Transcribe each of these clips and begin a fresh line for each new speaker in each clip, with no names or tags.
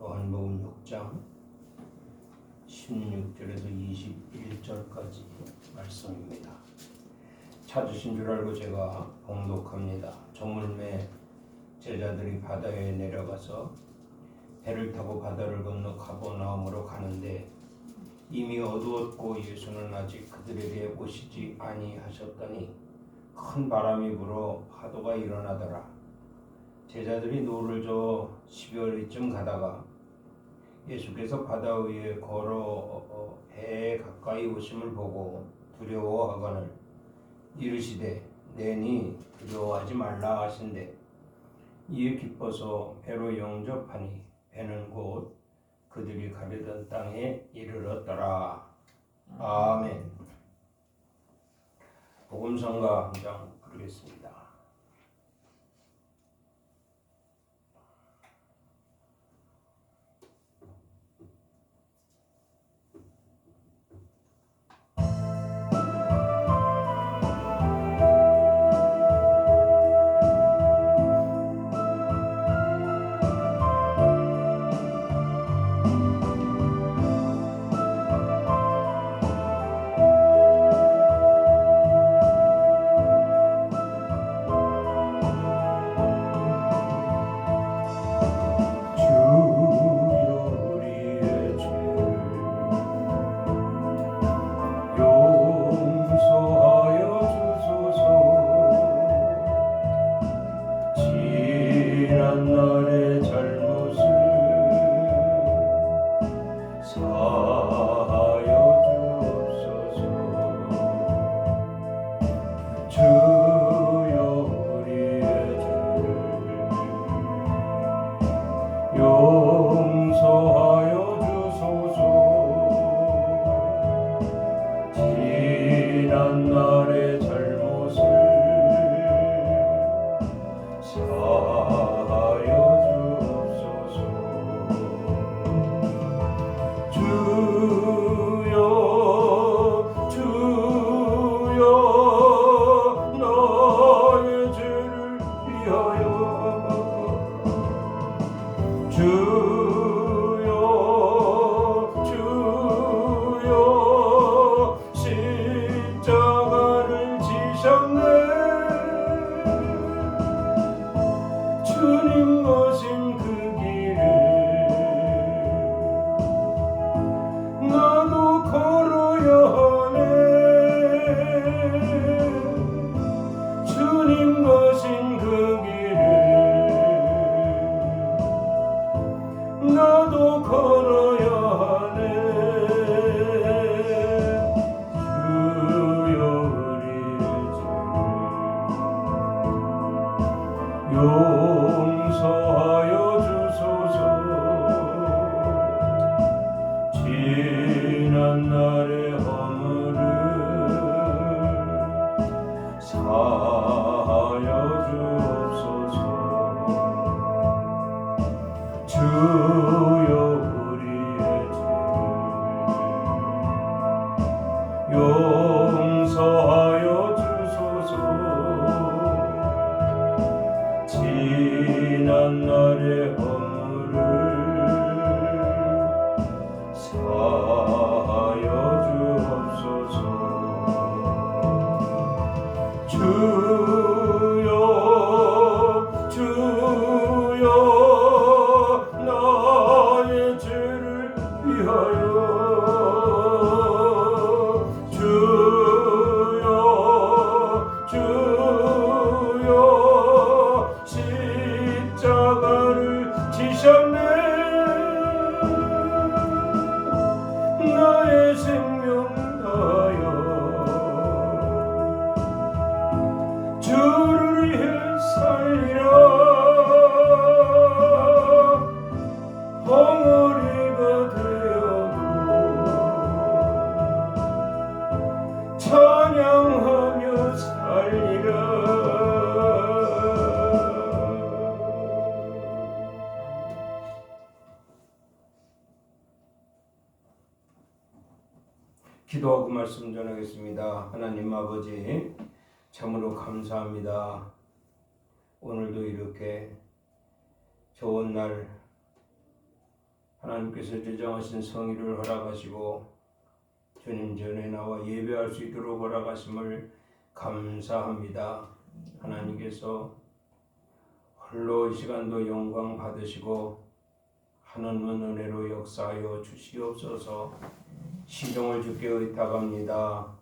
요한복음 6장 16절에서 21절까지 말씀입니다. 찾으신 줄 알고 제가 봉독합니다. 저물매 제자들이 바다에 내려가서 배를 타고 바다를 건너 가버나움으로 가는데 이미 어두웠고 예수는 아직 그들에게 오시지 아니하셨더니 큰 바람이 불어 파도가 일어나더라. 제자들이 노를 저어 12월쯤 가다가 예수께서 바다 위에 걸어 배에 가까이 오심을 보고 두려워하거늘 이르시되 내니 두려워하지 말라 하신대 이에 기뻐서 배로 영접하니 배는 곧 그들이 가려던 땅에 이르렀더라. 아멘. 복음성가 한 장 부르겠습니다.
주님 오신 그 길을 나도 걸어야 하네. 주님 오신 그 길을 나도 걸어야 하네. 주여 우리의 죄를 용서하여 주소서. 지난 날의 허물을 사하여 주옵소서. 주여 우리의 죄를 용서하여 주소서. 지난 날의 허물을 사하여 주옵소서. 주여 주여 나의 죄를 위하여 주여 주여 십자가를 지셨네. 나의 생명 다하여 주를 위해 살리라. 벙어리가 되어도 찬양하며 살리라.
기도하고 말씀 전하겠습니다. 하나님 아버지, 참으로 감사합니다. 오늘도 이렇게 좋은 날 하나님께서 제정하신 성의를 허락하시고 주님 전에 나와 예배할 수 있도록 허락하심을 감사합니다. 하나님께서 홀로 이 시간도 영광 받으시고 하나님은 은혜로 역사하여 주시옵소서. 시종을 주께 의탁합니다.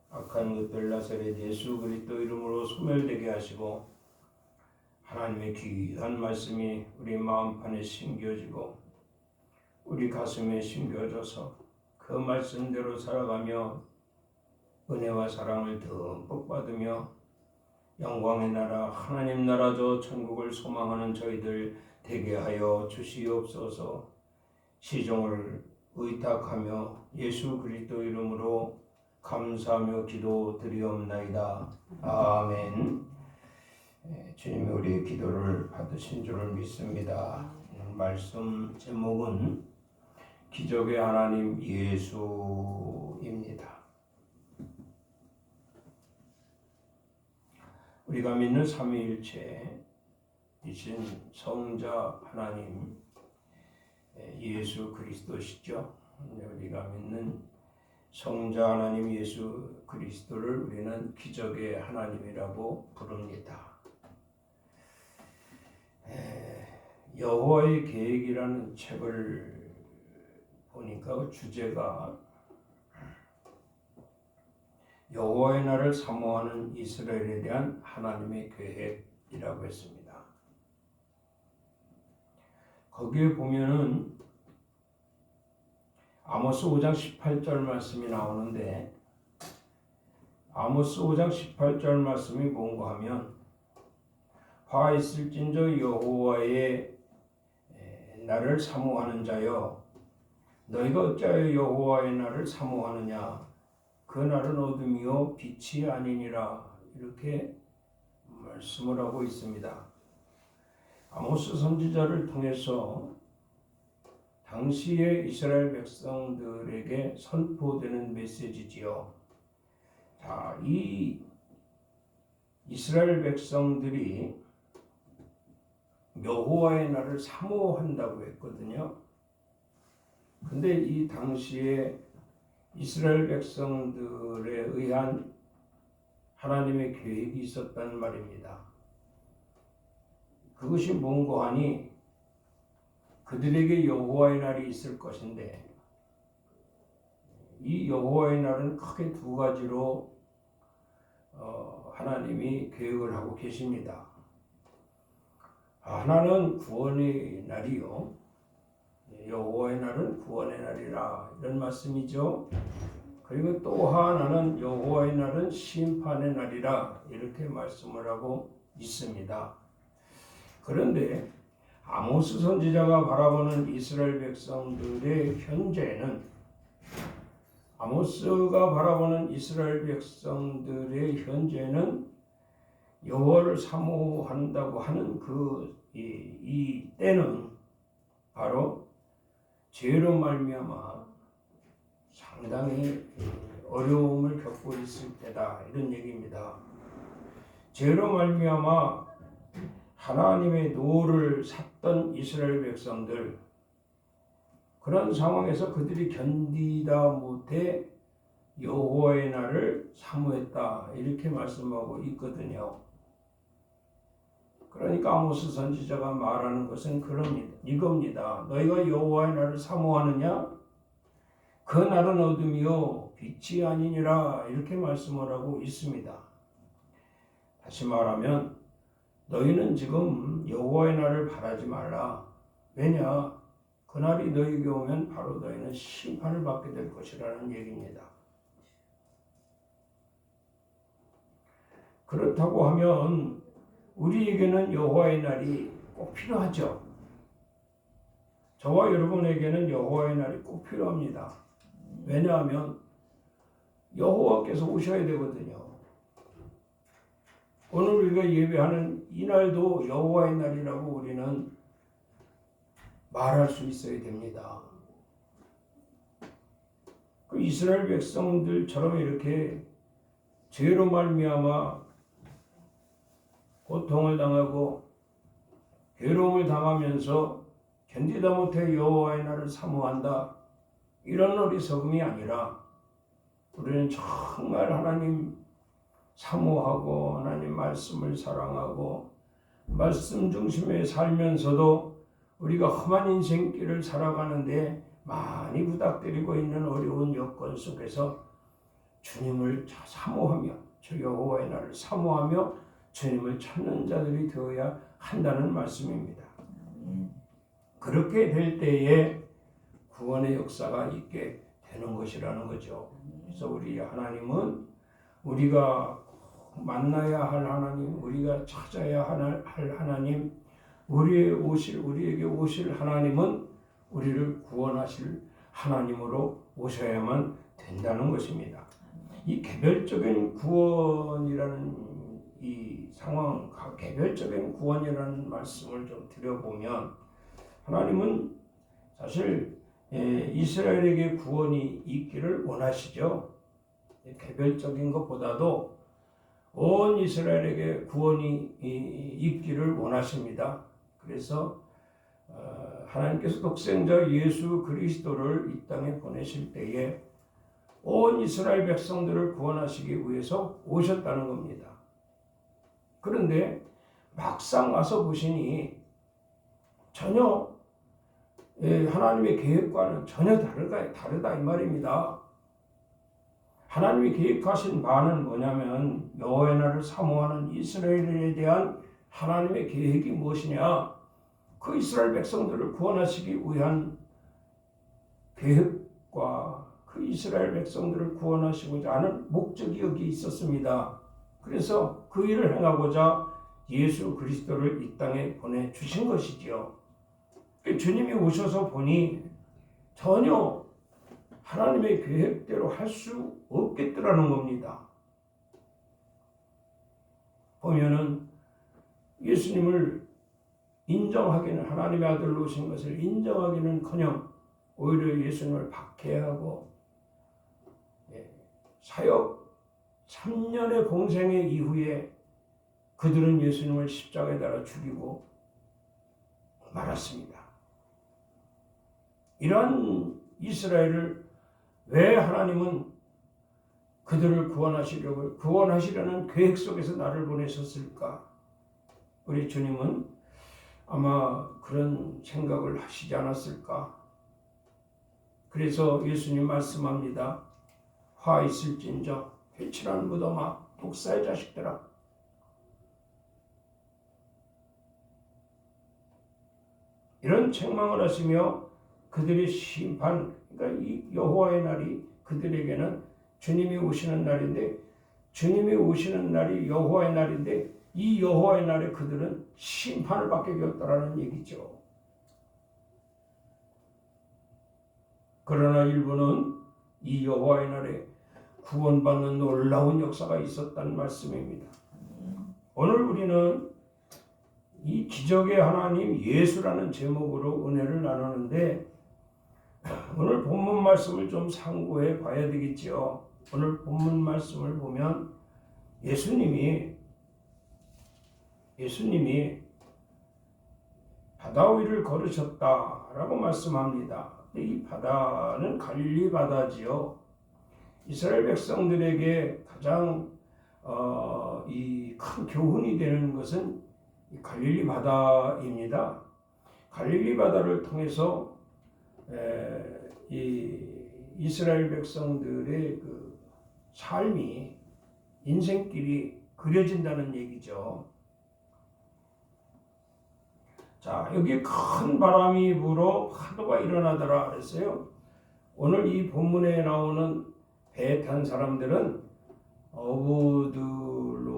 악한 것들 나사렛 예수 그리스도 이름으로 소멸되게 하시고 하나님의 귀한 말씀이 우리 마음판에 심겨지고 우리 가슴에 심겨져서 그 말씀대로 살아가며 은혜와 사랑을 듬뿍 받으며 영광의 나라 하나님 나라 저 천국을 소망하는 저희들 되게 하여 주시옵소서. 시종을 의탁하며 예수 그리스도 이름으로 감사하며 기도드리옵나이다. 아멘. 주님이 우리의 기도를 받으신 줄을 믿습니다. 말씀 제목은 기적의 하나님 예수입니다. 우리가 믿는 삼위일체이신 성자 하나님 예수 그리스도시죠. 우리가 믿는 성자 하나님 예수 그리스도를 우리는 기적의 하나님이라고 부릅니다. 여호와의 계획이라는 책을 보니까 그 주제가 여호와의 날을 사모하는 이스라엘에 대한 하나님의 계획이라고 했습니다. 거기에 보면은 아모스 5장 18절 말씀이 나오는데 아모스 5장 18절 말씀이 뭔가 하면 화 있을진저 여호와의 날을 사모하는 자여 너희가 어찌하여 여호와의 날을 사모하느냐 그 날은 어둠이요 빛이 아니니라 이렇게 말씀을 하고 있습니다. 아모스 선지자를 통해서 당시의 이스라엘 백성들에게 선포되는 메시지지요. 자, 이 이스라엘 백성들이 여호와의 날을 사모한다고 했거든요. 근데 이 당시에 이스라엘 백성들에 의한 하나님의 계획이 있었단 말입니다. 그것이 뭔가 하니 그들에게 여호와의 날이 있을 것인데 이 여호와의 날은 크게 두 가지로 하나님이 계획을 하고 계십니다. 하나는 구원의 날이요. 여호와의 날은 구원의 날이라 이런 말씀이죠. 그리고 또 하나는 여호와의 날은 심판의 날이라 이렇게 말씀을 하고 있습니다. 그런데 아모스 선지자가 바라보는 이스라엘 백성들의 현재는 아모스가 바라보는 이스라엘 백성들의 현재는 여호와를 사모한다고 하는 이 때는 바로 죄로 말미암아 상당히 어려움을 겪고 있을 때다 이런 얘기입니다. 죄로 말미암아 하나님의 노를 샀던 이스라엘 백성들 그런 상황에서 그들이 견디다 못해 여호와의 날을 사모했다 이렇게 말씀하고 있거든요. 그러니까 아모스 선지자가 말하는 것은 이겁니다. 너희가 여호와의 날을 사모하느냐? 그 날은 어둠이요 빛이 아니니라 이렇게 말씀을 하고 있습니다. 다시 말하면 너희는 지금 여호와의 날을 바라지 말라. 왜냐? 그날이 너희에게 오면 바로 너희는 심판을 받게 될 것이라는 얘기입니다. 그렇다고 하면 우리에게는 여호와의 날이 꼭 필요하죠. 저와 여러분에게는 여호와의 날이 꼭 필요합니다. 왜냐하면 여호와께서 오셔야 되거든요. 오늘 우리가 예배하는 이 날도 여호와의 날이라고 우리는 말할 수 있어야 됩니다. 그 이스라엘 백성들처럼 이렇게 죄로 말미암아 고통을 당하고 괴로움을 당하면서 견디다 못해 여호와의 날을 사모한다. 이런 어리석음이 아니라 우리는 정말 하나님 사모하고 하나님 말씀을 사랑하고 말씀 중심에 살면서도 우리가 험한 인생길을 살아가는데 많이 부닥뜨리고 있는 어려운 여건 속에서 주님을 사모하며 주 여호와의 날을 사모하며 주님을 찾는 자들이 되어야 한다는 말씀입니다. 그렇게 될 때에 구원의 역사가 있게 되는 것이라는 거죠. 그래서 우리 하나님은 우리가 만나야 할 하나님, 우리가 찾아야 할 하나님, 우리에게 오실 하나님은 우리를 구원하실 하나님으로 오셔야만 된다는 것입니다. 이 개별적인 구원이라는 이 상황, 개별적인 구원이라는 말씀을 좀 드려보면 하나님은 사실 이스라엘에게 구원이 있기를 원하시죠. 개별적인 것보다도 온 이스라엘에게 구원이 있기를 원하십니다. 그래서 하나님께서 독생자 예수 그리스도를 이 땅에 보내실 때에 온 이스라엘 백성들을 구원하시기 위해서 오셨다는 겁니다. 그런데 막상 와서 보시니 전혀 하나님의 계획과는 전혀 다르다 이 말입니다. 하나님이 계획하신 바는 뭐냐면 여호와의 날을 사모하는 이스라엘에 대한 하나님의 계획이 무엇이냐? 그 이스라엘 백성들을 구원하시기 위한 계획과 그 이스라엘 백성들을 구원하시고자 하는 목적이 여기 있었습니다. 그래서 그 일을 행하고자 예수 그리스도를 이 땅에 보내주신 것이지요. 주님이 오셔서 보니 전혀 하나님의 계획대로 할 수 없겠더라는 겁니다. 보면은 예수님을 인정하기는 하나님의 아들로 오신 것을 인정하기는커녕 오히려 예수님을 박해하고 사역 3년의 공생의 이후에 그들은 예수님을 십자가에 달아 죽이고 말았습니다. 이러한 이스라엘을 왜 하나님은 그들을 구원하시려는 계획 속에서 나를 보내셨을까? 우리 주님은 아마 그런 생각을 하시지 않았을까? 그래서 예수님 말씀합니다. 화 있을진저 회칠한 무덤아 독사의 자식들아. 이런 책망을 하시며 그들의 심판, 그러니까 이 여호와의 날이 그들에게는 주님이 오시는 날인데, 주님이 오시는 날이 여호와의 날인데 이 여호와의 날에 그들은 심판을 받게 되었다라는 얘기죠. 그러나 일부는 이 여호와의 날에 구원받는 놀라운 역사가 있었다는 말씀입니다. 오늘 우리는 이 기적의 하나님 예수라는 제목으로 은혜를 나누는데 오늘 본문 말씀을 좀 상고해 봐야 되겠지요. 오늘 본문 말씀을 보면 예수님이 바다 위를 걸으셨다라고 말씀합니다. 이 바다는 갈릴리 바다지요. 이스라엘 백성들에게 가장 이 큰 교훈이 되는 것은 이 갈릴리 바다입니다. 갈릴리 바다를 통해서 이 이스라엘 백성들의 그 삶이 인생길이 그려진다는 얘기죠. 자, 여기 큰 바람이 불어 파도가 일어나더라 그랬어요. 오늘 이 본문에 나오는 배에 탄 사람들은 어부들로서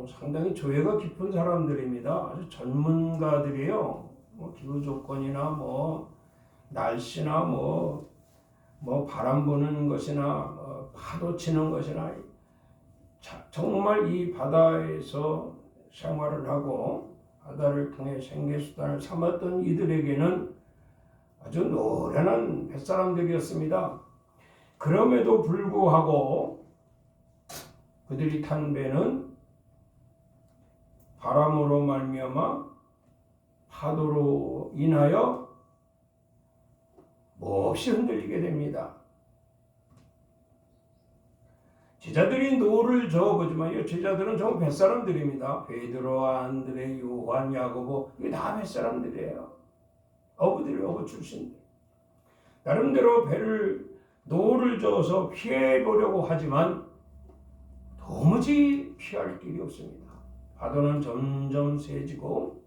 상당히 조예가 깊은 사람들입니다. 아주 전문가들이에요. 기후 조건이나 날씨나 바람 부는 것이나 파도 치는 것이나 정말 이 바다에서 생활을 하고 바다를 통해 생계수단을 삼았던 이들에게는 아주 노련한 뱃사람들이었습니다. 그럼에도 불구하고 그들이 탄 배는 바람으로 말미암아 파도로 인하여 몹시 흔들리게 됩니다. 제자들이 노를 저어보지만 이 제자들은 정 뱃사람들입니다. 베드로, 안드레, 요한, 야고보 이게 다 뱃사람들이에요. 어부 출신들. 나름대로 노를 저어서 피해보려고 하지만 도무지 피할 길이 없습니다. 파도는 점점 세지고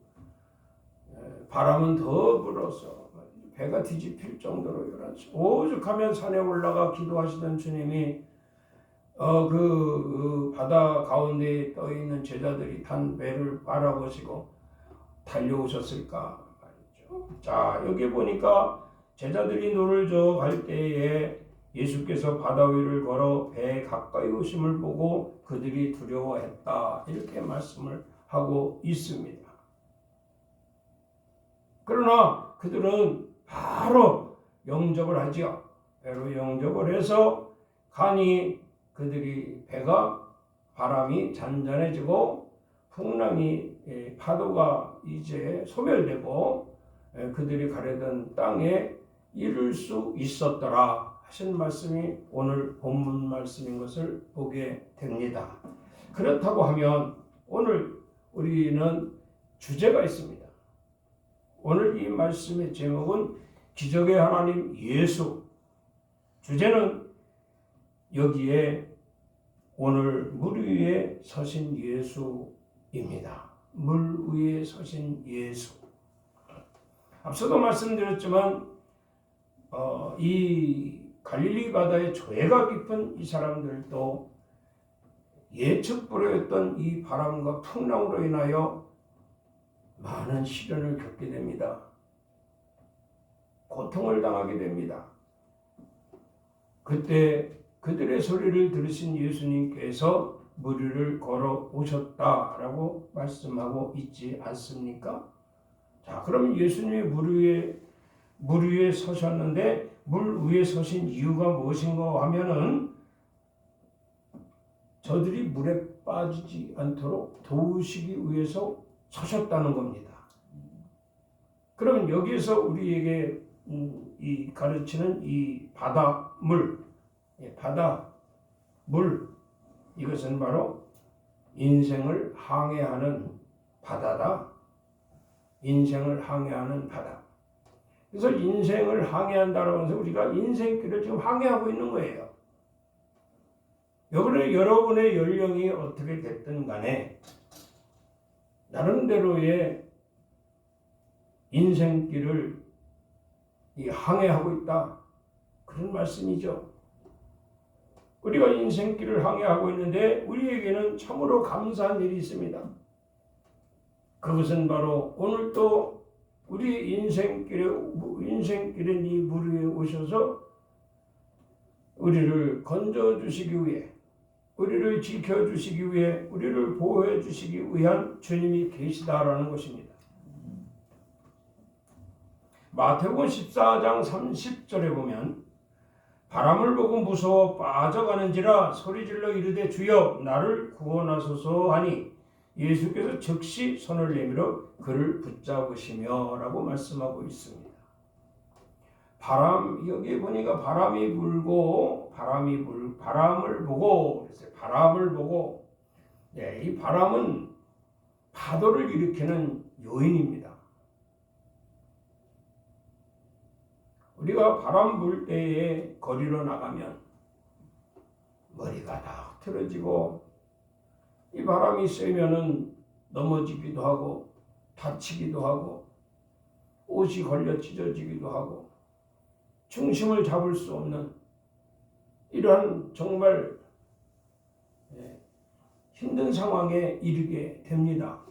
바람은 더 불어서 배가 뒤집힐 정도로 오죽하면 산에 올라가 기도하시던 주님이 그 바다 가운데 떠 있는 제자들이 탄 배를 바라보시고 달려오셨을까 말이죠. 자, 여기 보니까 제자들이 노를 저어 갈 때에 예수께서 바다 위를 걸어 배 가까이 오심을 보고 그들이 두려워했다. 이렇게 말씀을 하고 있습니다. 그러나 그들은 바로 영접을 하지요. 배로 영접을 해서 가니 배가 바람이 잔잔해지고 풍랑이 파도가 이제 소멸되고 그들이 가려던 땅에 이를 수 있었더라 하신 말씀이 오늘 본문 말씀인 것을 보게 됩니다. 그렇다고 하면 오늘 우리는 주제가 있습니다. 오늘 이 말씀의 제목은 기적의 하나님 예수. 주제는 여기에 오늘 물 위에 서신 예수입니다. 물 위에 서신 예수. 앞서도 말씀드렸지만 이 갈릴리 바다의 조예가 깊은 이 사람들도 예측 불허였던 이 바람과 풍랑으로 인하여 많은 시련을 겪게 됩니다. 고통을 당하게 됩니다. 그때 그들의 소리를 들으신 예수님께서 물 위를 걸어 오셨다라고 말씀하고 있지 않습니까? 자, 그럼 예수님이 물 위에 서셨는데 물 위에 서신 이유가 무엇인가 하면은 저들이 물에 빠지지 않도록 도우시기 위해서 서셨다는 겁니다. 그러면 여기에서 우리에게 이 가르치는 이 바다 물 이것은 바로 인생을 항해하는 바다다. 인생을 항해하는 바다. 그래서 인생을 항해한다라고 해서 우리가 인생길을 지금 항해하고 있는 거예요. 여러분의 연령이 어떻게 됐든 간에 나름대로의 인생길을 항해하고 있다. 그런 말씀이죠. 우리가 인생길을 항해하고 있는데 우리에게는 참으로 감사한 일이 있습니다. 그것은 바로 오늘도 우리 인생길은 이 물 위에 오셔서 우리를 건져주시기 위해, 우리를 지켜주시기 위해, 우리를 보호해 주시기 위한 주님이 계시다라는 것입니다. 마태복음 14장 30절에 보면 바람을 보고 무서워 빠져가는지라 소리질러 이르되 주여 나를 구원하소서 하니 예수께서 즉시 손을 내밀어 그를 붙잡으시며 라고 말씀하고 있습니다. 여기 보니까 바람을 보고 이 바람은 파도를 일으키는 요인입니다. 우리가 바람 불 때에 거리로 나가면 머리가 다 흐트러지고 이 바람이 세면은 넘어지기도 하고 다치기도 하고 옷이 걸려 찢어지기도 하고 중심을 잡을 수 없는 이러한 정말 힘든 상황에 이르게 됩니다.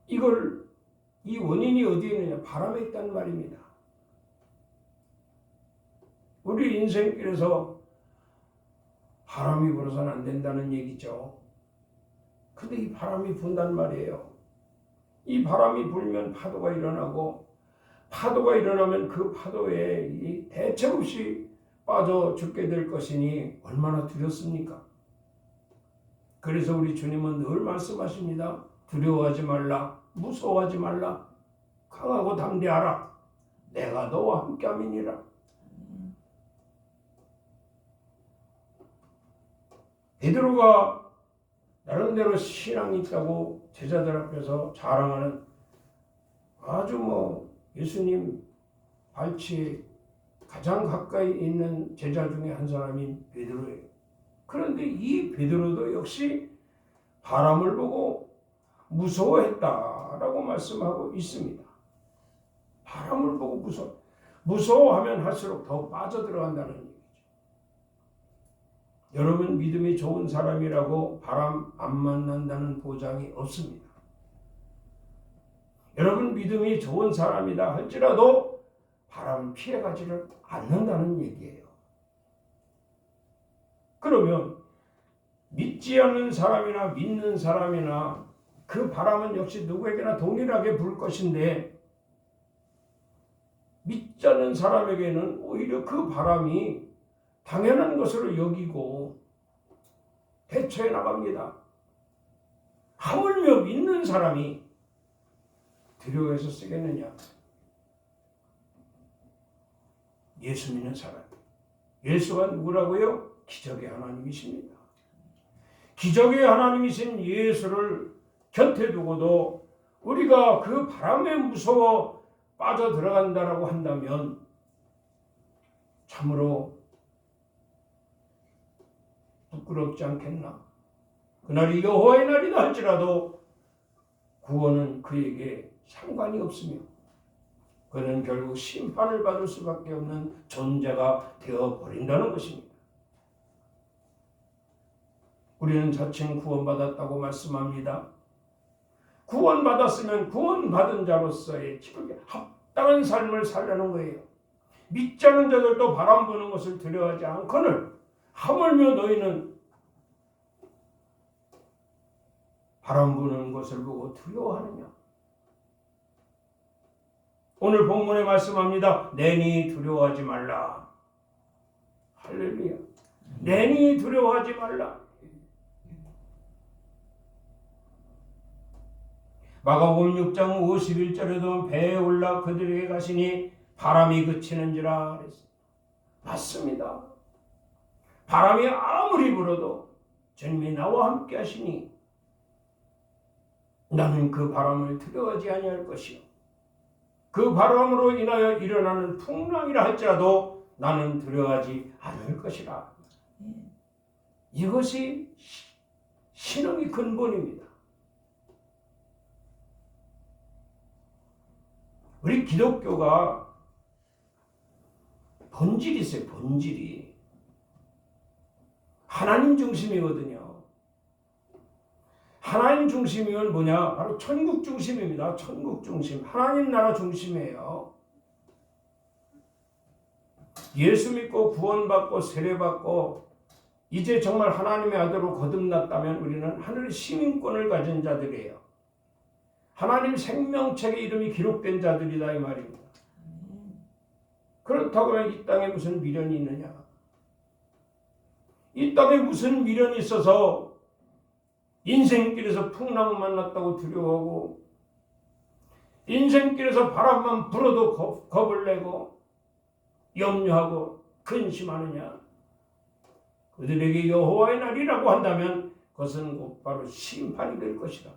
이 원인이 어디에 있느냐? 바람에 있다는 말입니다. 우리 인생길에서 바람이 불어서는 안 된다는 얘기죠. 근데 이 바람이 분단 말이에요. 이 바람이 불면 파도가 일어나고 파도가 일어나면 그 파도에 대책 없이 빠져 죽게 될 것이니 얼마나 두렵습니까? 그래서 우리 주님은 늘 말씀하십니다. 두려워하지 말라. 무서워하지 말라. 강하고 담대하라. 내가 너와 함께함이니라. 베드로가 나름대로 신앙이 있다고 제자들 앞에서 자랑하는 아주 예수님 발치에 가장 가까이 있는 제자 중에 한 사람인 베드로예요. 그런데 이 베드로도 역시 바람을 보고 무서워했다라고 말씀하고 있습니다. 바람을 보고 무서워하면 할수록 더 빠져들어간다는 얘기죠. 여러분 믿음이 좋은 사람이라고 바람 안 만난다는 보장이 없습니다. 여러분 믿음이 좋은 사람이다 할지라도 바람 피해가지를 않는다는 얘기예요. 그러면 믿지 않는 사람이나 믿는 사람이나 그 바람은 역시 누구에게나 동일하게 불 것인데 믿지 않는 사람에게는 오히려 그 바람이 당연한 것으로 여기고 대처해 나갑니다. 하물며 믿는 사람이 두려워해서 쓰겠느냐? 예수 믿는 사람. 예수가 누구라고요? 기적의 하나님이십니다. 기적의 하나님이신 예수를 곁에 두고도 우리가 그 바람에 무서워 빠져들어간다라고 한다면 참으로 부끄럽지 않겠나? 그날이 여호와의 날이다 할지라도 구원은 그에게 상관이 없으며 그는 결국 심판을 받을 수밖에 없는 존재가 되어버린다는 것입니다. 우리는 자칭 구원받았다고 말씀합니다. 구원받았으면 구원받은 자로서의 기쁘게 합당한 삶을 살려는 거예요. 믿지 않은 자들도 바람 부는 것을 두려워하지 않거늘 하물며 너희는 바람 부는 것을 보고 두려워하느냐? 오늘 본문에 말씀합니다. 내니 두려워하지 말라. 할렐루야. 내니 두려워하지 말라. 마가복음 6장 51절에도 배에 올라 그들에게 가시니 바람이 그치는지라 그랬습니다. 맞습니다. 바람이 아무리 불어도 주님이 나와 함께 하시니 나는 그 바람을 두려워하지 아니할 것이요. 그 바람으로 인하여 일어나는 풍랑이라 할지라도 나는 두려워하지 않을 것이라. 이것이 신앙의 근본입니다. 우리 기독교가 본질이 있어요. 본질이. 하나님 중심이거든요. 하나님 중심이면 뭐냐? 바로 천국 중심입니다. 천국 중심. 하나님 나라 중심이에요. 예수 믿고 구원받고 세례받고 이제 정말 하나님의 아들로 거듭났다면 우리는 하늘 시민권을 가진 자들이에요. 하나님 생명책에 이름이 기록된 자들이다 이 말입니다. 그렇다고 하면 이 땅에 무슨 미련이 있느냐? 이 땅에 무슨 미련이 있어서 인생길에서 풍랑 만났다고 두려워하고 인생길에서 바람만 불어도 겁을 내고 염려하고 근심하느냐? 그들에게 여호와의 날이라고 한다면 그것은 곧바로 심판이 될 것이다.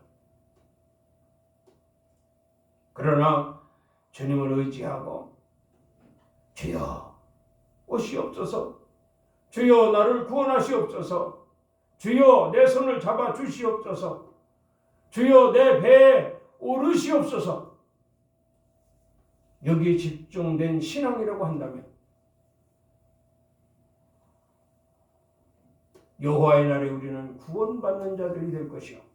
그러나 주님을 의지하고 주여 오시옵소서, 주여 나를 구원하시옵소서, 주여 내 손을 잡아 주시옵소서, 주여 내 배에 오르시옵소서, 여기에 집중된 신앙이라고 한다면 여호와의 날에 우리는 구원받는 자들이 될 것이요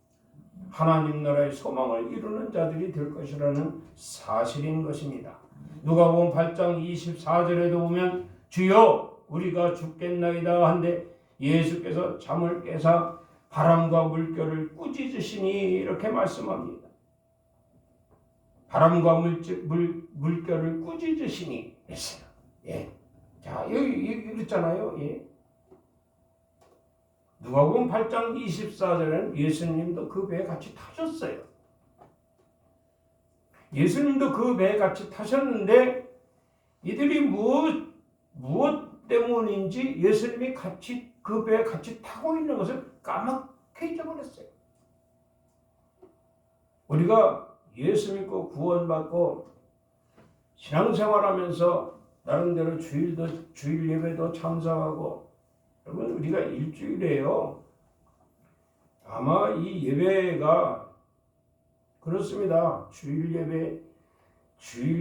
하나님 나라의 소망을 이루는 자들이 될 것이라는 사실인 것입니다. 누가복음 8장 24절에도 보면 주여 우리가 죽겠나이다 한데 예수께서 잠을 깨사 바람과 물결을 꾸짖으시니 이렇게 말씀합니다. 바람과 물결을 꾸짖으시니 했어요. 예. 자, 여기 그랬잖아요. 예. 누가복음 8장 24절에는 예수님도 그 배에 같이 타셨어요. 예수님도 그 배에 같이 타셨는데 이들이 무엇 때문인지 예수님이 같이 그 배에 같이 타고 있는 것을 까맣게 잊어버렸어요. 우리가 예수 믿고 구원받고 신앙생활하면서 나름대로 주일 예배도 참석하고, 여러분 우리가 일주일에요. 아마 이 예배가 그렇습니다. 주일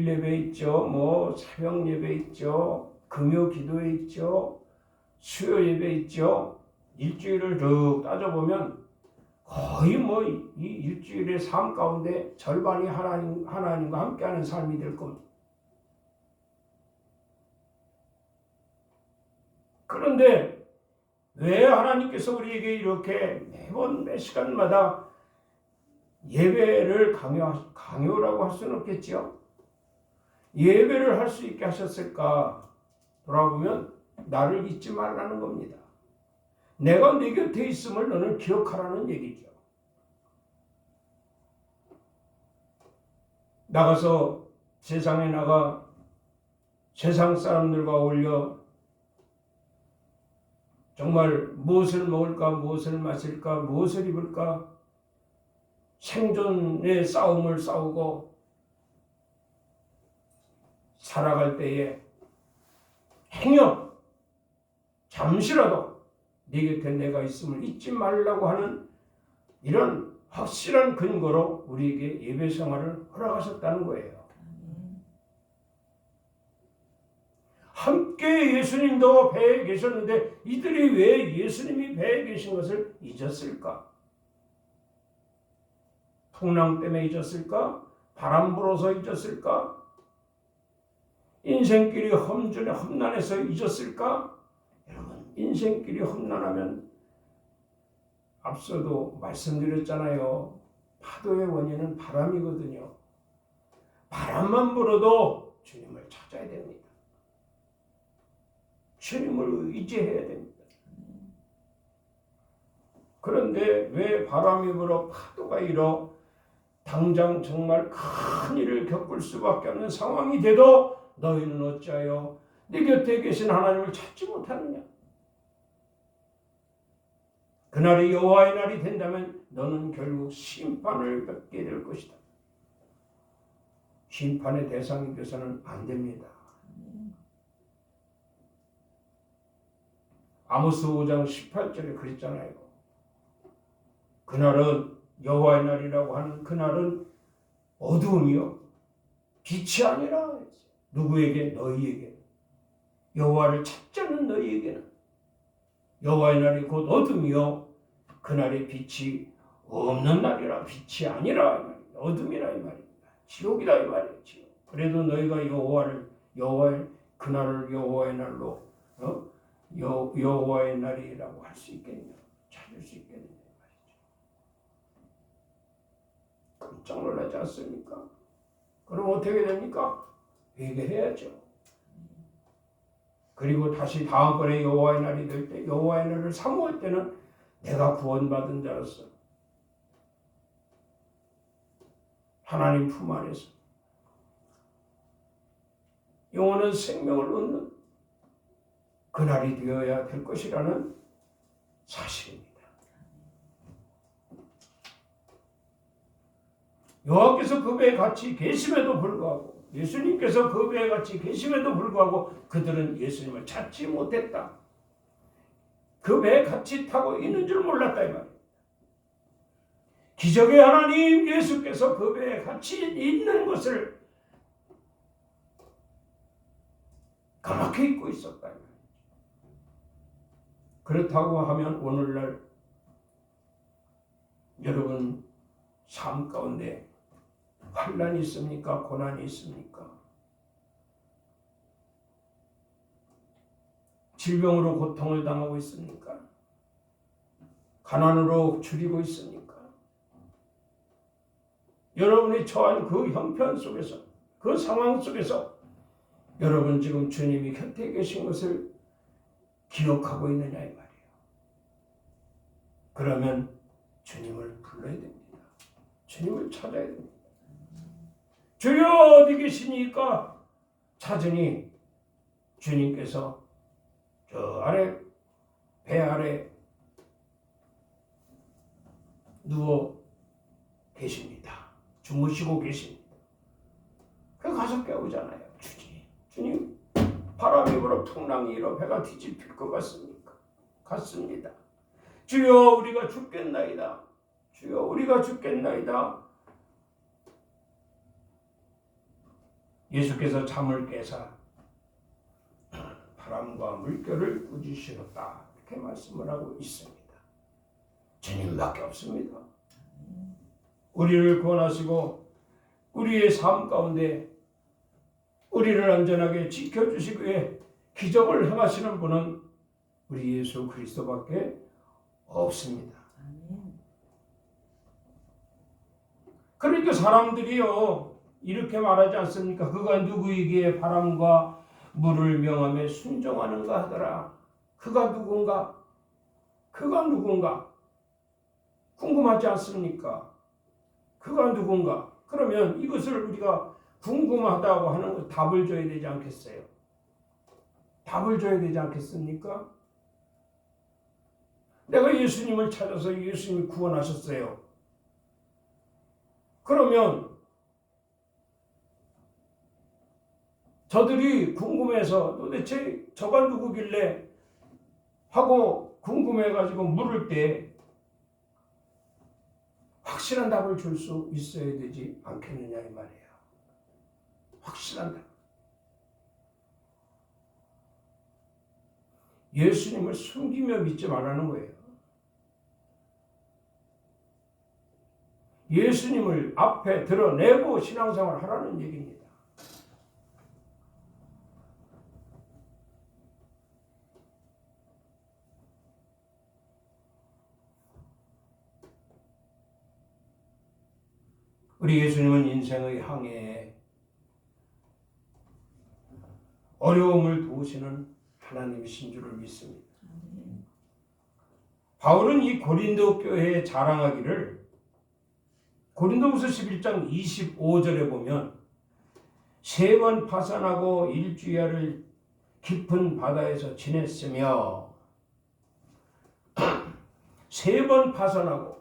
예배 있죠. 뭐 새벽 예배 있죠. 금요 기도회 있죠. 수요 예배 있죠. 일주일을 쭉 따져보면 거의 뭐 이 일주일의 삶 가운데 절반이 하나님과 함께하는 삶이 될 겁니다. 그런데 왜 하나님께서 우리에게 이렇게 매번 매 시간마다 예배를 강요라고 할 수는 없겠지요. 예배를 할 수 있게 하셨을까? 돌아보면 나를 잊지 말라는 겁니다. 내가 네 곁에 있음을 너는 기억하라는 얘기죠. 나가서 세상에 나가 세상 사람들과 어울려 정말 무엇을 먹을까, 무엇을 마실까, 무엇을 입을까, 생존의 싸움을 싸우고 살아갈 때에 행여 잠시라도 네 곁에 내가 있음을 잊지 말라고 하는 이런 확실한 근거로 우리에게 예배 생활을 허락하셨다는 거예요. 함께 예수님도 배에 계셨는데 이들이 왜 예수님이 배에 계신 것을 잊었을까? 풍랑 때문에 잊었을까? 바람 불어서 잊었을까? 인생길이 험난해서 잊었을까? 여러분, 인생길이 험난하면 앞서도 말씀드렸잖아요. 파도의 원인은 바람이거든요. 바람만 불어도 주님을 찾아야 됩니다. 주님을 의지해야 됩니다. 그런데 왜 바람이 불어 파도가 일어 당장 정말 큰 일을 겪을 수밖에 없는 상황이 돼도 너희는 어찌하여 네 곁에 계신 하나님을 찾지 못하느냐? 그날이 여호와의 날이 된다면 너는 결국 심판을 받게 될 것이다. 심판의 대상이 되서는 안 됩니다. 아모스 5장 18절에 그랬잖아요. 그날은 여호와의 날이라고 하는 그날은 어두움이요 빛이 아니라 누구에게? 너희에게. 여호와를 찾지 않는 너희에게는 여호와의 날이 곧 어둠이요 그날의 빛이 없는 날이라. 빛이 아니라 이 말이야. 어둠이라 이 말입니다. 지옥이다 이 말이에요. 지옥. 그래도 너희가 여호와의 그날을 여호와의 날로 여호와의 날이라고 할 수 있겠냐? 찾을 수 있겠냐 말이죠. 깜짝 놀라지 않습니까? 그럼 어떻게 됩니까? 회개해야죠. 그리고 다시 다음번에 여호와의 날이 될 때 여호와의 날을 사모할 때는 내가 구원받은 자로서 하나님 품 안에서 영원한 생명을 얻는 그날이 되어야 될 것이라는 사실입니다. 여호와께서 그 배에 같이 계심에도 불구하고 예수님께서 그 배에 같이 계심에도 불구하고 그들은 예수님을 찾지 못했다. 그 배에 같이 타고 있는 줄 몰랐다 이 말이에요. 기적의 하나님 예수께서 그 배에 같이 있는 것을 까맣게 잊고 있었다 이 말이에요. 그렇다고 하면 오늘날 여러분 삶 가운데 환난이 있습니까? 고난이 있습니까? 질병으로 고통을 당하고 있습니까? 가난으로 줄이고 있습니까? 여러분이 처한 그 형편 속에서, 그 상황 속에서 여러분 지금 주님이 곁에 계신 것을 기억하고 있느냐 이 말이에요. 그러면 주님을 불러야 됩니다. 주님을 찾아야 됩니다. 주여 어디 계시니까 찾으니 주님께서 저 아래 배 아래 누워 계십니다. 주무시고 계십니다. 그 가서 깨우잖아요. 주님 바람이 불어 풍랑이 일어 배가 뒤집힐 것 같습니까? 같습니다. 주여 우리가 죽겠나이다. 주여 우리가 죽겠나이다. 예수께서 잠을 깨사 바람과 물결을 꾸짖으셨다. 이렇게 말씀을 하고 있습니다. 주님밖에 없습니다. 우리를 구원하시고 우리의 삶 가운데 우리를 안전하게 지켜주시기 위해 기적을 행하시는 분은 우리 예수 그리스도밖에 없습니다. 그러니까 사람들이요 이렇게 말하지 않습니까? 그가 누구에게 바람과 물을 명함에 순종하는가 하더라. 그가 누군가? 그가 누군가? 궁금하지 않습니까? 그가 누군가? 그러면 이것을 우리가 궁금하다고 하는 것 답을 줘야 되지 않겠어요? 답을 줘야 되지 않겠습니까? 내가 예수님을 찾아서 예수님이 구원하셨어요. 그러면 저들이 궁금해서 도대체 저가 누구길래 하고 궁금해가지고 물을 때 확실한 답을 줄 수 있어야 되지 않겠느냐 이 말이에요. 확실한 답. 예수님을 숨기며 믿지 말라는 거예요. 예수님을 앞에 드러내고 신앙생활을 하라는 얘기입니다. 우리 예수님은 인생의 항해에 어려움을 도우시는 하나님이신 줄을 믿습니다. 바울은 이 고린도 교회에 자랑하기를 고린도후서 11장 25절에 보면 3번 파산하고 일주야를 깊은 바다에서 지냈으며 3번 파산하고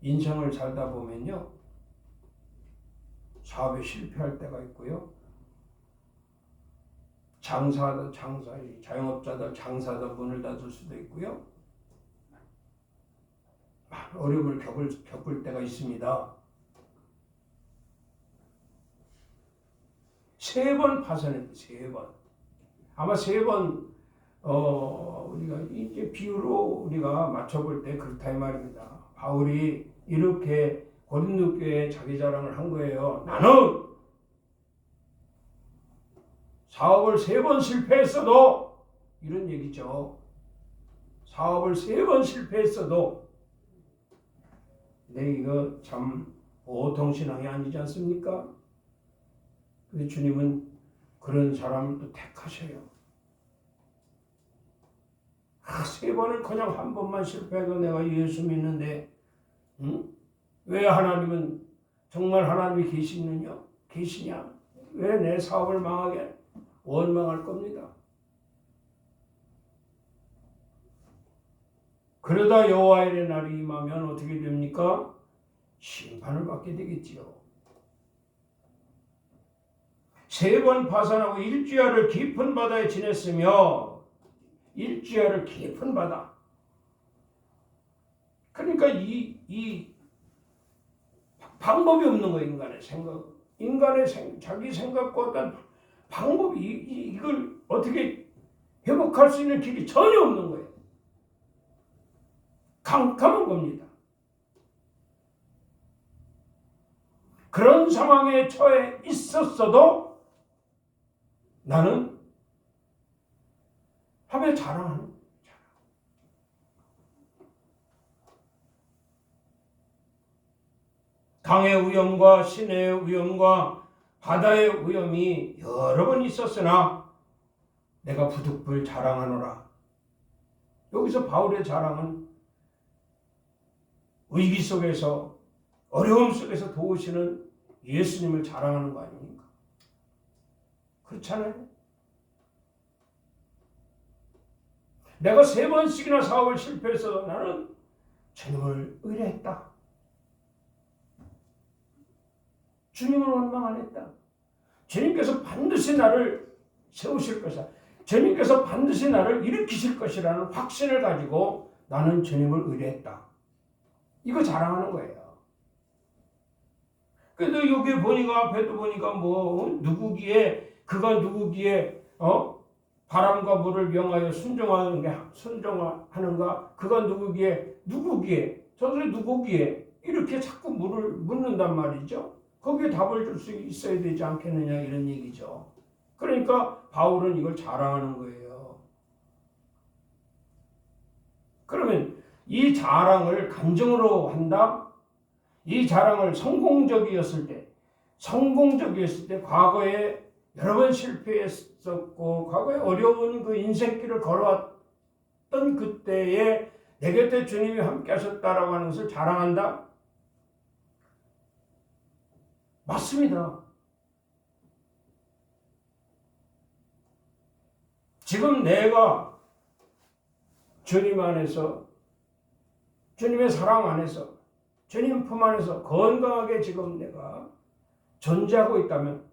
인생을 살다 보면요 사업에 실패할 때가 있고요 장사하다 자영업자들 장사하다 문을 닫을 수도 있고요 어려움을 겪을 때가 있습니다. 3번 파산했대. 3번. 아마 3번 우리가 이제 비유로 우리가 맞춰볼 때 그렇다 이 말입니다. 바울이 이렇게 고린도 교회에 자기 자랑을 한 거예요. 나는 사업을 3번 실패했어도 이런 얘기죠. 사업을 3번 실패했어도 네, 이거 참 보통 신앙이 아니지 않습니까? 근데 주님은 그런 사람을 또 택하셔요. 3번을 그냥 한 번만 실패해도 내가 예수 믿는데 왜 하나님은 정말 하나님이 계시냐? 왜 내 사업을 망하게 원망할 겁니다. 그러다 여호와의 날이 임하면 어떻게 됩니까? 심판을 받게 되겠지요. 3번 파산하고 일주야를 깊은 바다에 지냈으며 일주야를 깊은 바다. 그러니까 이 방법이 없는 거예요. 인간의 생각. 자기 생각과 어떤 방법이 이걸 어떻게 회복할 수 있는 길이 전혀 없는 거예요. 캄캄한 겁니다. 그런 상황에 처해 있었어도 나는 하며 자랑하는 거예요. 강의 위험과 시내의 위험과 바다의 위험이 여러 번 있었으나 내가 부득불 자랑하노라. 여기서 바울의 자랑은 위기 속에서 어려움 속에서 도우시는 예수님을 자랑하는 거 아닙니까? 그렇잖아요. 내가 3번씩이나 사업을 실패해서 나는 주님을 의뢰했다. 주님을 원망 안 했다. 주님께서 반드시 나를 세우실 것이다. 주님께서 반드시 나를 일으키실 것이라는 확신을 가지고 나는 주님을 의뢰했다. 이거 자랑하는 거예요. 그래도 여기 보니까 앞에도 보니까 뭐 누구기에 그가 누구기에 바람과 물을 명하여 순종하는가 그가 누구기에 저들이 누구기에 이렇게 자꾸 물을 묻는단 말이죠. 거기에 답을 줄 수 있어야 되지 않겠느냐 이런 얘기죠. 그러니까 바울은 이걸 자랑하는 거예요. 그러면 이 자랑을 간증으로 한다? 이 자랑을 성공적이었을 때 과거에 여러 번 실패했었고 과거에 어려운 그 인생길을 걸어왔던 그때에 내 곁에 주님이 함께 하셨다라고 하는 것을 자랑한다? 맞습니다. 지금 내가 주님 안에서 주님의 사랑 안에서 주님 품 안에서 건강하게 지금 내가 존재하고 있다면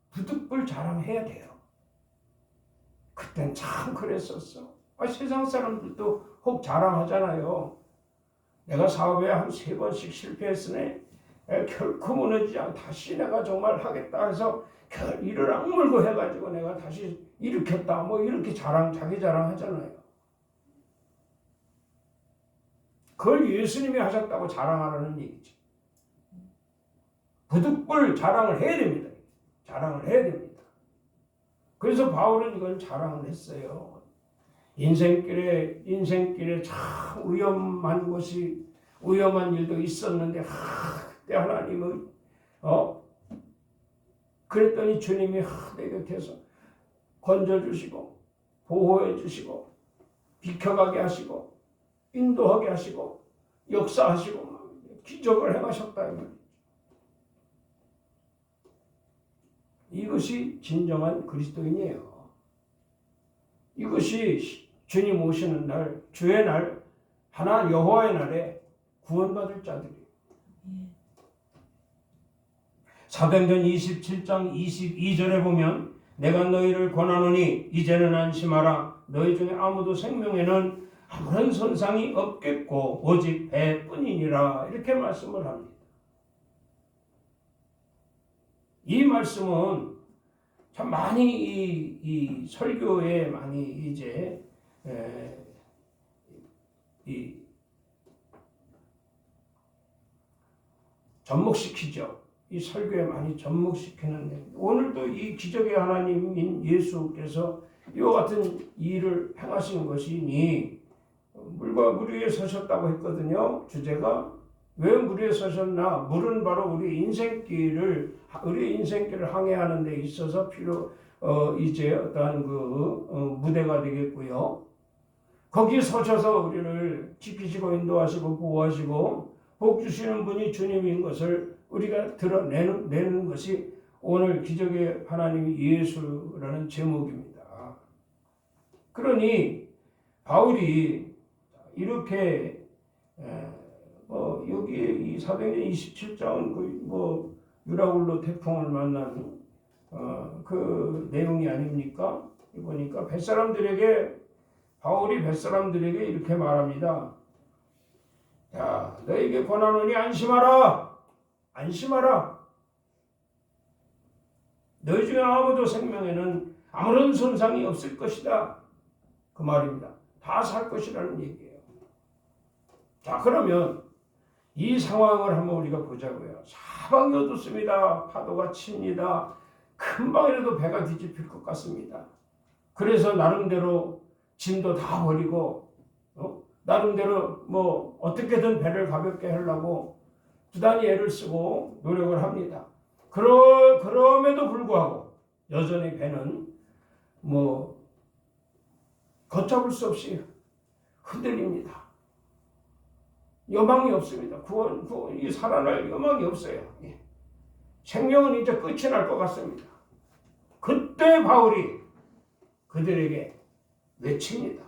부득불 자랑해야 돼요. 그땐 참 그랬었어. 세상 사람들도 혹 자랑하잖아요. 내가 사업에 한 3번씩 실패했으니 결코 무너지지 않고 다시 내가 정말 하겠다 해서 이를 악물고 해가지고 내가 다시 일으켰다. 뭐 이렇게 자기 자랑하잖아요. 그걸 예수님이 하셨다고 자랑하라는 얘기지. 부득불 자랑을 해야 됩니다. 자랑을 해야 됩니다. 그래서 바울은 이걸 자랑을 했어요. 인생길에 참 위험한 일도 있었는데 그때 하나님은 그랬더니 주님이 내 곁에서 건져주시고 보호해주시고 비켜가게 하시고 인도하게 하시고 역사하시고 기적을 행하셨다. 이것이 진정한 그리스도인이에요. 이것이 주님 오시는 날, 주의 날, 하나 여호와의 날에 구원받을 자들이에요. 사도행전 27장 22절에 보면 내가 너희를 권하노니 이제는 안심하라. 너희 중에 아무도 생명에는 아무런 손상이 없겠고 오직 배뿐이니라. 이렇게 말씀을 합니다. 이 말씀은 참 많이 이 설교에 많이 이제 접목시키죠. 이 설교에 많이 접목시키는 오늘도 이 기적의 하나님인 예수께서 이와 같은 일을 행하신 것이니 물과 물 위에 서셨다고 했거든요. 주제가 왜 물 위에 서셨나? 물은 바로 우리 인생길을 항해하는 데 있어서 이제 어떠한 무대가 되겠고요. 거기에 서셔서 우리를 지키시고 인도하시고 보호하시고 복 주시는 분이 주님인 것을 우리가 드러내는 것이 오늘 기적의 하나님이 예수라는 제목입니다. 그러니 바울이 이렇게 여기 이 사도행전 27장은 유라굴로 태풍을 만난 그 내용이 아닙니까? 보니까 바울이 뱃사람들에게 이렇게 말합니다. 야, 너에게 권하노니 안심하라. 안심하라. 너희 중에 아무도 생명에는 아무런 손상이 없을 것이다. 그 말입니다. 다 살 것이라는 얘기예요. 자, 그러면 이 상황을 한번 우리가 보자고요. 사방이 어둡습니다. 파도가 칩니다. 금방이라도 배가 뒤집힐 것 같습니다. 그래서 나름대로 짐도 다 버리고 나름대로 어떻게든 배를 가볍게 하려고 부단히 애를 쓰고 노력을 합니다. 그럼에도 불구하고 여전히 배는 걷잡을 수 없이 흔들립니다. 여망이 없습니다. 이 살아날 여망이 없어요. 예. 생명은 이제 끝이 날 것 같습니다. 그때 바울이 그들에게 외칩니다.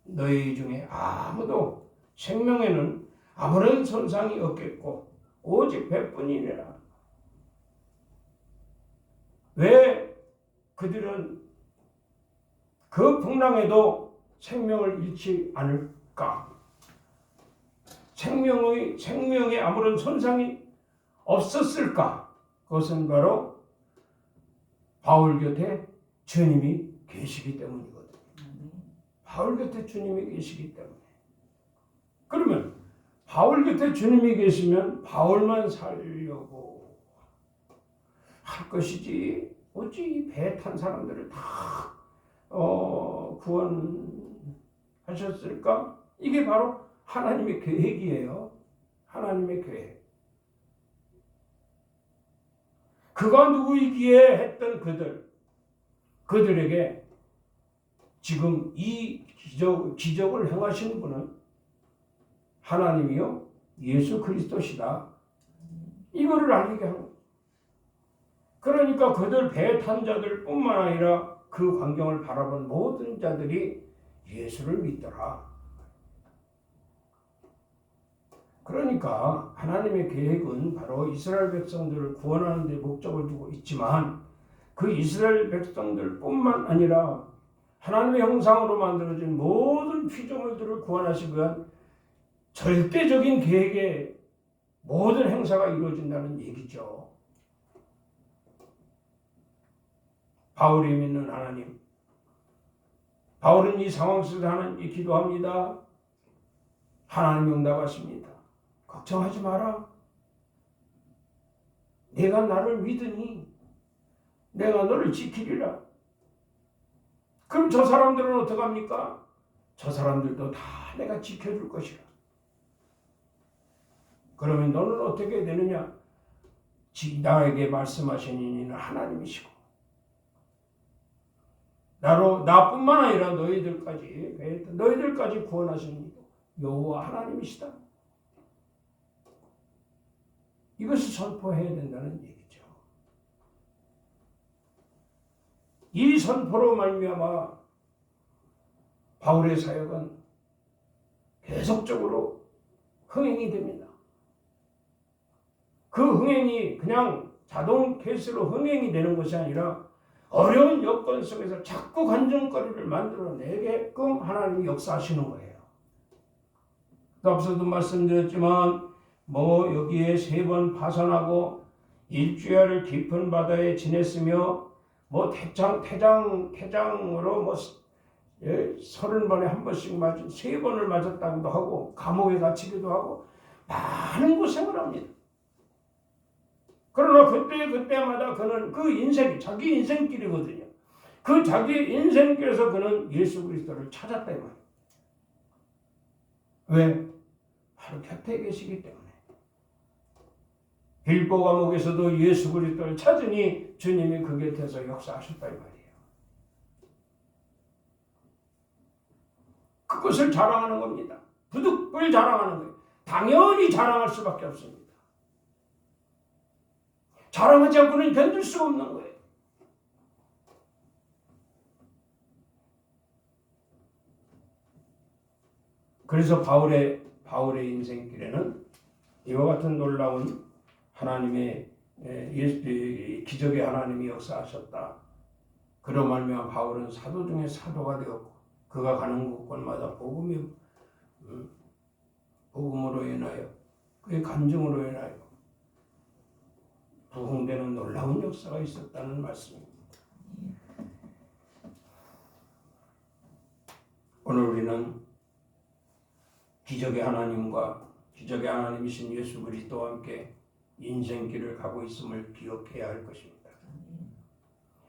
너희 중에 아무도 생명에는 아무런 손상이 없겠고 오직 배뿐이니라. 왜 그들은 그 풍랑에도 생명을 잃지 않을까? 생명에 아무런 손상이 없었을까? 그것은 바로 바울 곁에 주님이 계시기 때문이거든요. 바울 곁에 주님이 계시기 때문에. 그러면 바울 곁에 주님이 계시면 바울만 살려고 할 것이지 어찌 배 탄 사람들을 다 구원하셨을까? 이게 바로 하나님의 계획이에요. 하나님의 계획. 그가 누구이기에 했던 그들에게 지금 이 기적을 행하시는 분은 하나님이요 예수 그리스도시다. 이거를 알게 하는 거예요. 그러니까 그들 배 탄 자들 뿐만 아니라 그 광경을 바라본 모든 자들이 예수를 믿더라. 그러니까 하나님의 계획은 바로 이스라엘 백성들을 구원하는 데 목적을 두고 있지만 그 이스라엘 백성들 뿐만 아니라 하나님의 형상으로 만들어진 모든 피조물들을 구원하시기 위한 절대적인 계획의 모든 행사가 이루어진다는 얘기죠. 바울이 믿는 하나님. 바울은 이 상황 속에서 하나님께 기도합니다. 하나님 응답하십니다. 걱정하지 마라. 내가 나를 믿으니 내가 너를 지키리라. 그럼 저 사람들은 어떡합니까? 저 사람들도 다 내가 지켜줄 것이라. 그러면 너는 어떻게 되느냐? 나에게 말씀하신 이는 하나님이시고 나뿐만 아니라 너희들까지 구원하시는 여호와 하나님이시다. 이것을 선포해야 된다는 얘기죠. 이 선포로 말미암아 바울의 사역은 계속적으로 흥행이 됩니다. 그 흥행이 그냥 자동 케이스로 흥행이 되는 것이 아니라 어려운 여건 속에서 자꾸 간증거리를 만들어내게끔 하나님이 역사하시는 거예요. 앞서도 말씀드렸지만 여기에 3번 파선하고 일주일을 깊은 바다에 지냈으며 태장으로 30번에 한 번씩 3번을 맞았다고도 하고 감옥에 갇히기도 하고 많은 고생을 합니다. 그러나 그때마다 그는 그 인생이 자기 인생길이거든요. 그 자기 인생길에서 그는 예수 그리스도를 찾았다 이 말이에요. 왜? 바로 곁에 계시기 때문에. 빌보 감옥에서도 예수 그리스도를 찾으니 주님이 그 곁에서 역사하셨다 이 말이에요. 그것을 자랑하는 겁니다. 부득불 자랑하는 거예요. 당연히 자랑할 수밖에 없습니다. 자랑하지 않고는 견딜 수가 없는 거예요. 그래서 바울의 인생길에는 이와 같은 놀라운 하나님의 기적의 하나님이 역사하셨다. 그로 말미암아 바울은 사도 중에 사도가 되었고 그가 가는 곳곳마다 복음으로 인하여 그의 간증으로 인하여 부흥되는 놀라운 역사가 있었다는 말씀입니다. 오늘 우리는 기적의 하나님이신 예수 그리스도와 함께 인생길을 가고 있음을 기억해야 할 것입니다.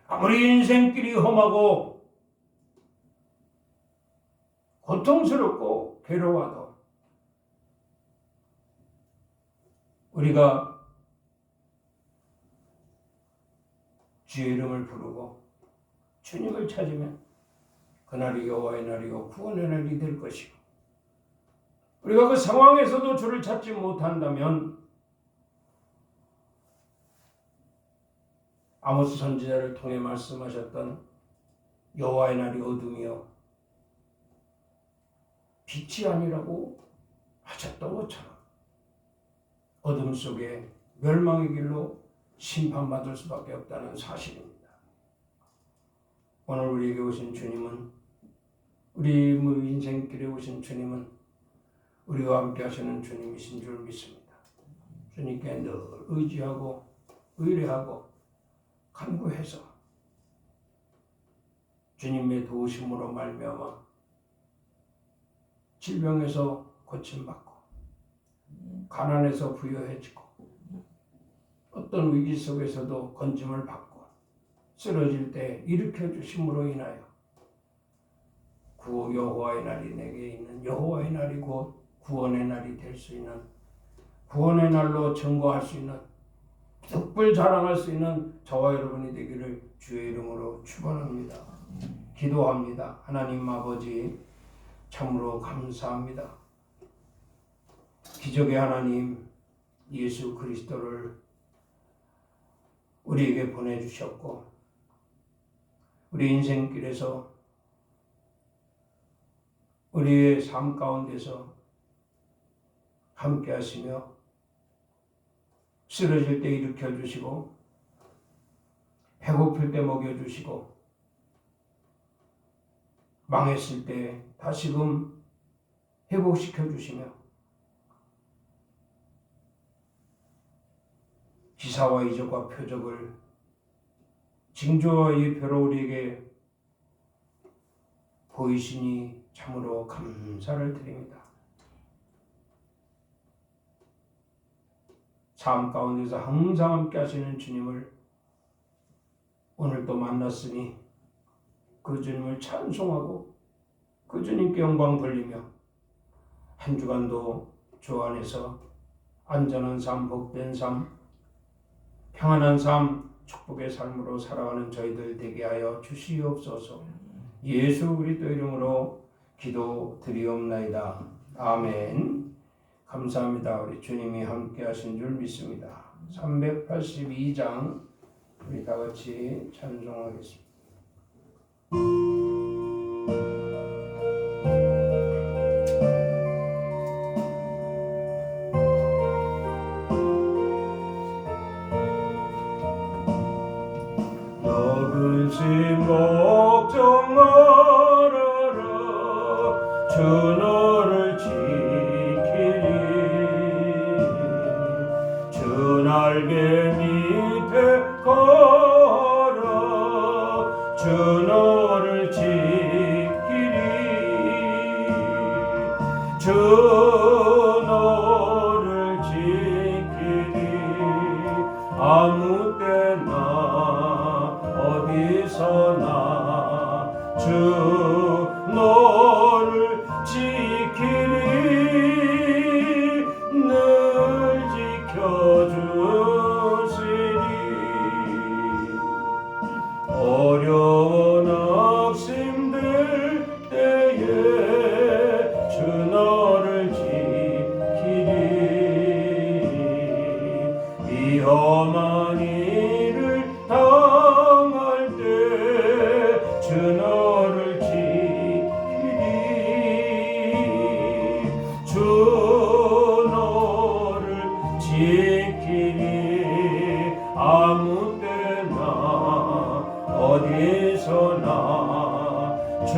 아무리 인생길이 험하고 고통스럽고 괴로워도 우리가 주의 이름을 부르고 주님을 찾으면 그날이 여호와의 날이요 구원의 날이 될 것이고 우리가 그 상황에서도 주를 찾지 못한다면 아모스 선지자를 통해 말씀하셨던 여호와의 날이 어둠이요 빛이 아니라고 하셨던 것처럼 어둠 속에 멸망의 길로 심판받을 수밖에 없다는 사실입니다. 오늘 우리에게 오신 주님은, 우리 인생길에 오신 주님은 우리와 함께 하시는 주님이신 줄 믿습니다. 주님께 늘 의지하고 의뢰하고 간구해서 주님의 도우심으로 말미암아 질병에서 고침받고 가난에서 부여해지고 어떤 위기 속에서도 건짐을 받고 쓰러질 때 일으켜 주심으로 인하여 구 여호와의 날이 내게 있는 여호와의 날이 곧 구원의 날이 될 수 있는, 구원의 날로 증거할 수 있는, 득불 자랑할 수 있는 저와 여러분이 되기를 주의 이름으로 축원합니다. 기도합니다. 하나님 아버지, 참으로 감사합니다. 기적의 하나님 예수 그리스도를 우리에게 보내주셨고 우리 인생길에서 우리의 삶 가운데서 함께 하시며 쓰러질 때 일으켜 주시고 배고플 때 먹여 주시고 망했을 때 다시금 회복시켜 주시며 기사와 이적과 표적을 징조와 예표로 우리에게 보이시니 참으로 감사를 드립니다. 삶 가운데서 항상 함께 하시는 주님을 오늘 또 만났으니 그 주님을 찬송하고 그 주님께 영광 돌리며 한 주간도 주 안에서 안전한 삶, 복된 삶, 평안한 삶, 축복의 삶으로 살아가는 저희들 되게 하여 주시옵소서. 예수 그리스도 이름으로 기도드리옵나이다. 아멘. 감사합니다. 우리 주님이 함께 하신 줄 믿습니다. 382장 우리 다 같이 찬송하겠습니다.
너 근심 걱정 말아라 주 너를 지키리 주 날개 밑에 걸어 주 너를 지키리 주 너를 지키리 아무 때나 어디서나 주 너를 지키리 늘 지켜주시리 어려운 낙심될 때에 주 너를 지키리 위험한 일을 당할 때 주 너를 지키리 주 너를 지키리 아무 때나 어디서나 주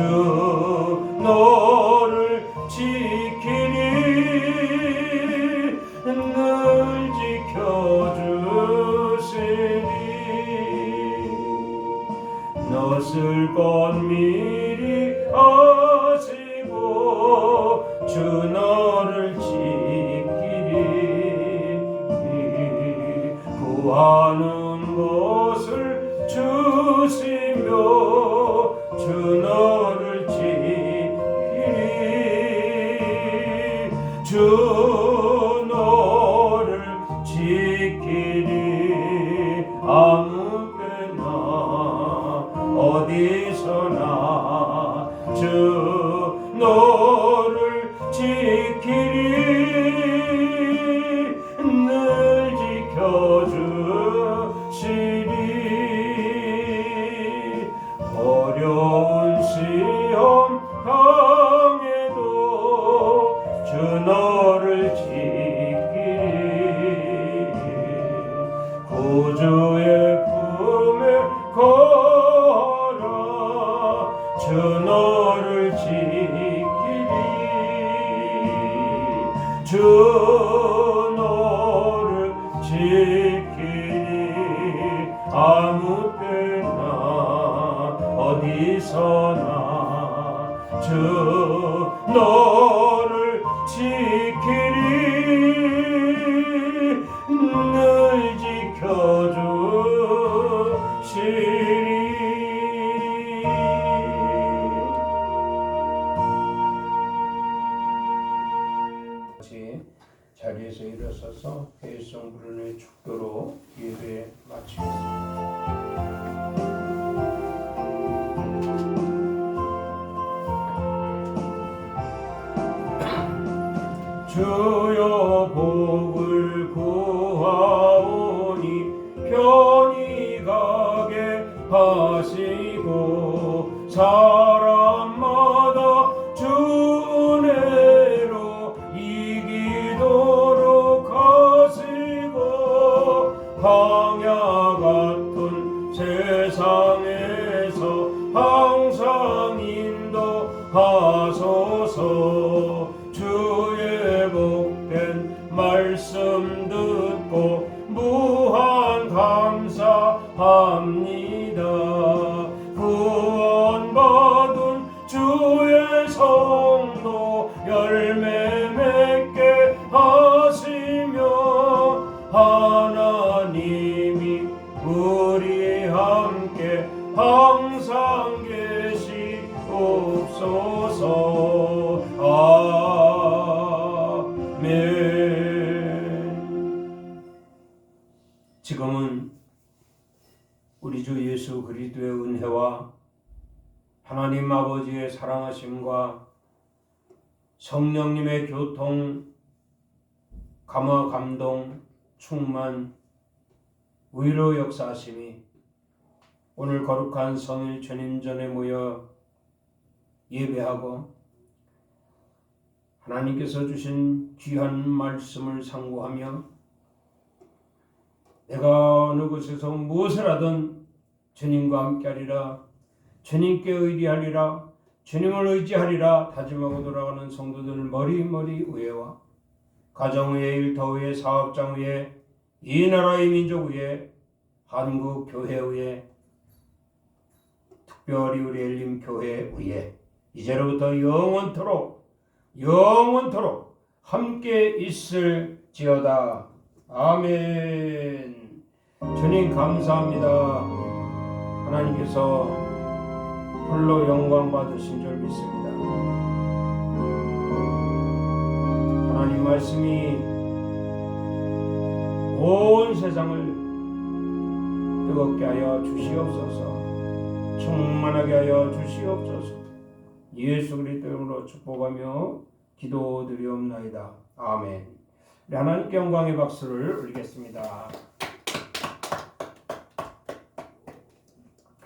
너를 지키리 늘 지켜주시리 너을 것 미리 아시고 주 너를 지키리 구하는 것을 주시며 주 너를 지키리 주 너를 지키리 아무 때나 어디서나 주 너를 지키리 지켜주시리 어려운 시험 당해도 주 너를 지키리 구주의 품에 걸어 주 너를 지키리 주 너를 지키리 아무 때나 어디서나 주 너를 지키리 늘 지켜주시리
같이 자리에서 일어서서 회의성 부르는 축도로 예배 마치겠습니다.
주여 복을 구하오니 편히 가게 하시고 사람마다 주 은혜로 이기도록 하시고 광야 같은 세상에서 항상 인도하소서 주의 복된 말씀 듣고 무한 감사합니다. 구원받은 주의 성도 열매 맺게 하시며 하나님이 우리 함께 항상 계시옵소서. 아멘.
지금은 우리 주 예수 그리스도의 은혜와 하나님 아버지의 사랑하심과 성령님의 교통, 감화, 감동, 충만, 위로 역사하심이 오늘 거룩한 성일 주님 전에 모여 예배하고 하나님께서 주신 귀한 말씀을 상고하며 내가 어느 곳에서 무엇을 하든 주님과 함께하리라, 주님께 의리하리라, 주님을 의지하리라 다짐하고 돌아가는 성도들 머리머리 위에와 가정 위에, 일터 위에, 사업장 위에, 이 나라의 민족 위에, 한국 교회 위에, 특별히 우리 엘림 교회 위에 이제로부터 영원토록 함께 있을지어다. 아멘. 주님 감사합니다. 하나님께서 홀로 영광 받으신 줄 믿습니다. 하나님 말씀이 온 세상을 뜨겁게 하여 주시옵소서. 충만하게 하여 주시옵소서. 예수 그리스도 이름으로 축복하며 기도드리옵나이다. 아멘. 우리 하나님께 영광의 박수를 올리겠습니다.